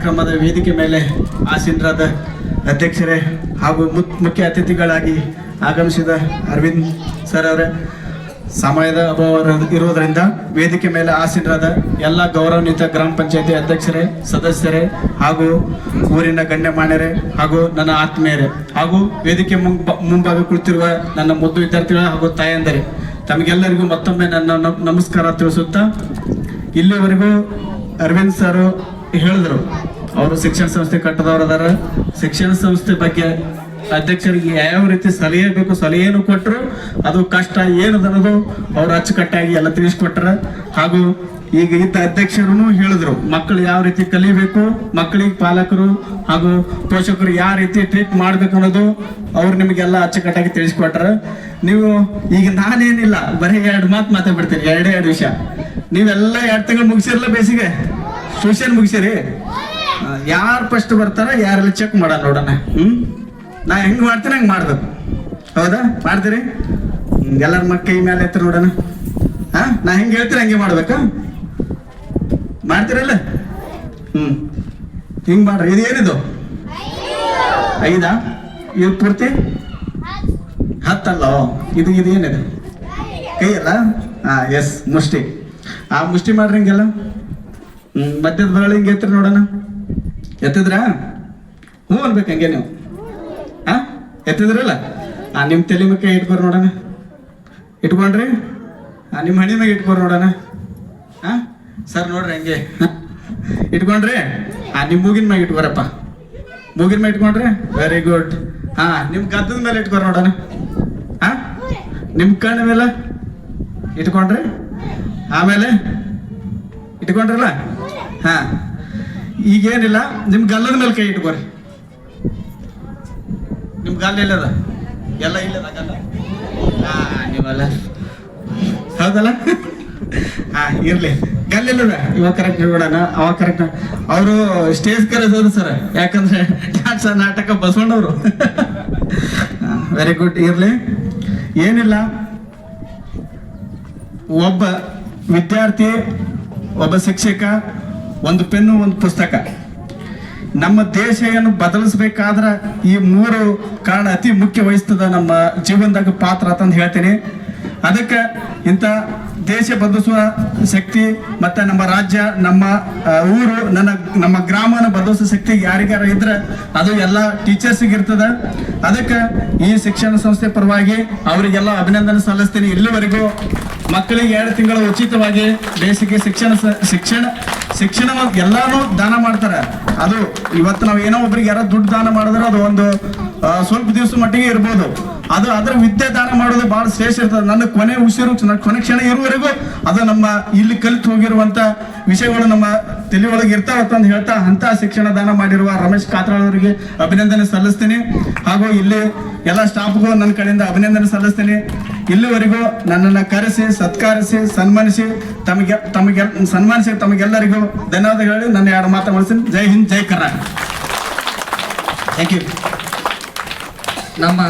ಕಾರ್ಯಕ್ರಮದ ವೇದಿಕೆ ಮೇಲೆ ಆಸೀನರಾದ ಅಧ್ಯಕ್ಷರೇ ಹಾಗೂ ಮುಖ್ಯ ಅತಿಥಿಗಳಾಗಿ ಆಗಮಿಸಿದ ಅರವಿಂದ್ ಸರ್ ಅವರೇ, ಸಮಯದ ಅಭಾವ ಇರುವುದರಿಂದ ವೇದಿಕೆ ಮೇಲೆ ಆಸೀನರಾದ ಎಲ್ಲ ಗೌರವಾನ್ವಿತ ಗ್ರಾಮ ಪಂಚಾಯತಿ ಅಧ್ಯಕ್ಷರೇ, ಸದಸ್ಯರೇ ಹಾಗೂ ಊರಿನ ಗಣ್ಯಮಾನ್ಯರೇ ಹಾಗೂ ನನ್ನ ಆತ್ಮೀಯರೇ ಹಾಗೂ ವೇದಿಕೆ ಮುಂಭಾಗ ಕುಳಿತಿರುವ ನನ್ನ ಮುದ್ದು ವಿದ್ಯಾರ್ಥಿಗಳು ಹಾಗೂ ತಾಯಂದರೇ, ತಮಗೆಲ್ಲರಿಗೂ ಮತ್ತೊಮ್ಮೆ ನನ್ನ ನಮಸ್ಕಾರ ತಿಳಿಸುತ್ತಾ, ಇಲ್ಲಿವರೆಗೂ ಅರವಿಂದ್ ಸರ್ ಹೇಳಿದ್ರು ಅವರು ಶಿಕ್ಷಣ ಸಂಸ್ಥೆ ಕಟ್ಟದವರು ಅದಾರ. ಶಿಕ್ಷಣ ಸಂಸ್ಥೆ ಬಗ್ಗೆ ಅಧ್ಯಕ್ಷರಿಗೆ ಯಾವ ರೀತಿ ಸಲಹೆ ಬೇಕು ಸಲಹೆಯನ್ನು ಕೊಟ್ಟರು, ಅದು ಕಷ್ಟ ಏನದನ್ನೋದು ಅವ್ರು ಅಚ್ಚುಕಟ್ಟಾಗಿ ಎಲ್ಲ ತಿಳಿಸ್ಕೊಟ್ರ. ಹಾಗೂ ಈಗ ಇದ್ದ ಅಧ್ಯಕ್ಷರು ಹೇಳಿದ್ರು ಮಕ್ಕಳು ಯಾವ ರೀತಿ ಕಲಿಬೇಕು, ಮಕ್ಕಳಿಗೆ ಪಾಲಕರು ಹಾಗೂ ಪೋಷಕರು ಯಾವ ರೀತಿ ಟ್ರೀಟ್ ಮಾಡ್ಬೇಕು ಅನ್ನೋದು ಅವ್ರು ನಿಮಗೆಲ್ಲ ಅಚ್ಚುಕಟ್ಟಾಗಿ ತಿಳಿಸ್ಕೊಟ್ರ. ನೀವು ಈಗ ನಾನೇನಿಲ್ಲ, ಬರೀ 2 ಮಾತು ಮಾತಾಡ್ಬಿಡ್ತೀನಿ, 2 ವಿಷಯ. ನೀವೆಲ್ಲ 2 ತಿಂಗಳು ಮುಗಿಸಿರಲ್ಲ, ಬೇಸಿಗೆ ಟ್ಯೂಷನ್ ಮುಗಿಸಿರಿ. ಯಾರು ಫಸ್ಟ್ ಬರ್ತಾರ ಯಾರೆಲ್ಲ ಚೆಕ್ ಮಾಡ ನೋಡೋಣ. ನಾ ಹೆಂಗ್ ಮಾಡ್ತೀನಿ ಹಂಗೆ ಮಾಡ್ಬೇಕು, ಹೌದಾ? ಮಾಡ್ತೀರಿ? ಎಲ್ಲರ ಕೈ ಮೇಲೆ ಎತ್ತರ ನೋಡೋಣ. ನಾ ಹೆಂಗೆ ಹೇಳ್ತೀನಿ ಹಂಗೆ ಮಾಡ್ಬೇಕಾ? ಮಾಡ್ತೀರಲ್ಲ? ಹಿಂಗ್ ಮಾಡ್ರಿ. ಇದು ಏನಿದು 5? ಇದು ಪೂರ್ತಿ 10 ಅಲ್ಲ. ಇದು ಏನಿದೆ ಕೈ ಅಲ್ಲ? ಎಸ್, ಮುಷ್ಟಿ. ಆ ಮುಷ್ಟಿ ಮಾಡ್ರಿ ಹಿಂಗೆಲ್ಲ. ಮಧ್ಯದ ಬರಳಿ ಹಿಂಗೆ ಎತ್ತಿರಿ ನೋಡೋಣ. ಎತ್ತಿದ್ರ? ಹ್ಞೂ ಅನ್ಬೇಕು ಹಂಗೆ ನೀವು. ಎತ್ತಿದ್ರಲ್ಲ? ನಿಮ್ಮ ತಲೆ ಮೇಲೆ ಕೈ ಇಟ್ಕೋರಿ ನೋಡೋಣ. ಇಟ್ಕೊಂಡ್ರಿ? ನಿಮ್ಮ ಹಣಿ ಮ್ಯಾಗ ಇಟ್ಕೋರಿ ನೋಡೋಣ. ಸರ್ ನೋಡ್ರಿ ಹಂಗೆ ಇಟ್ಕೊಂಡ್ರಿ? ನಿಮ್ಮ ಮೂಗಿನ ಮ್ಯಾಗ ಇಟ್ಕೋರಪ್ಪ. ಮೂಗಿನ ಮ್ಯಾಗ ಇಟ್ಕೊಂಡ್ರಿ? Very good. ನಿಮ್ಮ ಗದ್ದದ ಮೇಲೆ ಇಟ್ಕೋರಿ ನೋಡೋಣ. ನಿಮ್ಮ ಕಣ್ಣ ಮೇಲೆ ಇಟ್ಕೊಂಡ್ರಿ? ಆಮೇಲೆ ಇಟ್ಕೊಂಡ್ರಲ್ಲ? ಈಗೇನಿಲ್ಲ, ನಿಮ್ಮ ಗಲ್ಲದ ಮೇಲೆ ಕೈ ಇಟ್ಕೋರಿ. ನಿಮ್ಮ ಗಲ್ಲ ಎಲ್ಲದ? ಎಲ್ಲ ಇಲ್ಲದ ಗಲ್ಲ? ನೀವಲ್ಲ, ಹೌದಲ್ಲ? ಇರ್ಲಿ. ಗಲ್ಲೆಲ್ಲದ? ಇವಾಗ ಕರೆಕ್ಟ್ ನೋಡೋಣ. ಅವಾಗ ಕರೆಕ್ಟ್. ಅವರು ಸ್ಟೇಜ್ ಕರೆಸೋದು ಸರ್, ಯಾಕಂದ್ರೆ ಡ್ಯಾನ್ಸ್ ನಾಟಕ ಬಸವಣ್ಣವರು. Very good. ಇರ್ಲಿ, ಏನಿಲ್ಲ. ಒಬ್ಬ ವಿದ್ಯಾರ್ಥಿ, ಒಬ್ಬ ಶಿಕ್ಷಕ, ಒಂದು ಪೆನ್ನು, ಒಂದು ಪುಸ್ತಕ. ನಮ್ಮ ದೇಶವನ್ನು ಬದಲಿಸ್ಬೇಕಾದ್ರೆ ಈ 3 ಕಾರಣ ಅತಿ ಮುಖ್ಯ ವಹಿಸ್ತದ ನಮ್ಮ ಜೀವನದಾಗ ಪಾತ್ರ ಅಂತಂದು ಹೇಳ್ತೀನಿ. ಅದಕ್ಕೆ ಇಂಥ ದೇಶ ಬದಲಿಸುವ ಶಕ್ತಿ ಮತ್ತೆ ನಮ್ಮ ರಾಜ್ಯ, ನಮ್ಮ ಊರು, ನಮ್ಮ ಗ್ರಾಮನ ಬದಲಿಸುವ ಶಕ್ತಿ ಯಾರಿಗಾರ ಇದ್ರೆ ಅದು ಎಲ್ಲ ಟೀಚರ್ಸಿಗೆ ಇರ್ತದ. ಅದಕ್ಕೆ ಈ ಶಿಕ್ಷಣ ಸಂಸ್ಥೆ ಪರವಾಗಿ ಅವರಿಗೆಲ್ಲ ಅಭಿನಂದನೆ ಸಲ್ಲಿಸ್ತೀನಿ. ಇಲ್ಲಿವರೆಗೂ ಮಕ್ಕಳಿಗೆ 2 ತಿಂಗಳು ಉಚಿತವಾಗಿ ಬೇಸಿಗೆ ಶಿಕ್ಷಣ ಎಲ್ಲಾನು ದಾನ ಮಾಡ್ತಾರೆ. ಅದು ಇವತ್ತು ನಾವು ಏನೋ ಒಬ್ರಿಗೆ ಯಾರೋ ದುಡ್ಡು ದಾನ ಮಾಡಿದ್ರೆ ಅದು ಒಂದು ಸ್ವಲ್ಪ ದಿವಸ ಮಟ್ಟಿಗೆ ಇರ್ಬೋದು. ಅದು ಅದರ ವಿದ್ಯೆ ದಾನ ಮಾಡೋದು ಬಹಳ ಶ್ರೇಷ್ಠ ಇರ್ತದೆ. ನನ್ನ ಕೊನೆ ಕ್ಷಣ ಇರುವವರೆಗೂ ಅದು ನಮ್ಮ ಇಲ್ಲಿ ಕಲಿತು ಹೋಗಿರುವಂತ ವಿಷಯಗಳು ನಮ್ಮ ತಲೆ ಒಳಗೆ ಇರ್ತಾವತ್ತ ಅಂತ ಹೇಳ್ತಾ ಅಂತ ಶಿಕ್ಷಣ ದಾನ ಮಾಡಿರುವ ರಮೇಶ್ ಕಾತ್ರಾಳ್ ಅವರಿಗೆ ಅಭಿನಂದನೆ ಸಲ್ಲಿಸ್ತೀನಿ. ಹಾಗೂ ಇಲ್ಲಿ ಎಲ್ಲ ಸ್ಟಾಫ್ಗೂ ನನ್ನ ಕಡೆಯಿಂದ ಅಭಿನಂದನೆ ಸಲ್ಲಿಸ್ತೀನಿ. ಇಲ್ಲಿವರೆಗೂ ನನ್ನನ್ನು ಕರೆಸಿ ಸತ್ಕರಿಸಿ ಸನ್ಮಾನಿಸಿ ತಮಗೆಲ್ಲರಿಗೂ ಧನ್ಯವಾದ ಹೇಳಿ ನನ್ನ 2 ಮಾತು ಮುಗಿಸ್ತೀನಿ. ಜೈ ಹಿಂದ್, ಜೈ ಕರ್ನಾಟಕ. Thank you. ನಮ್ಮ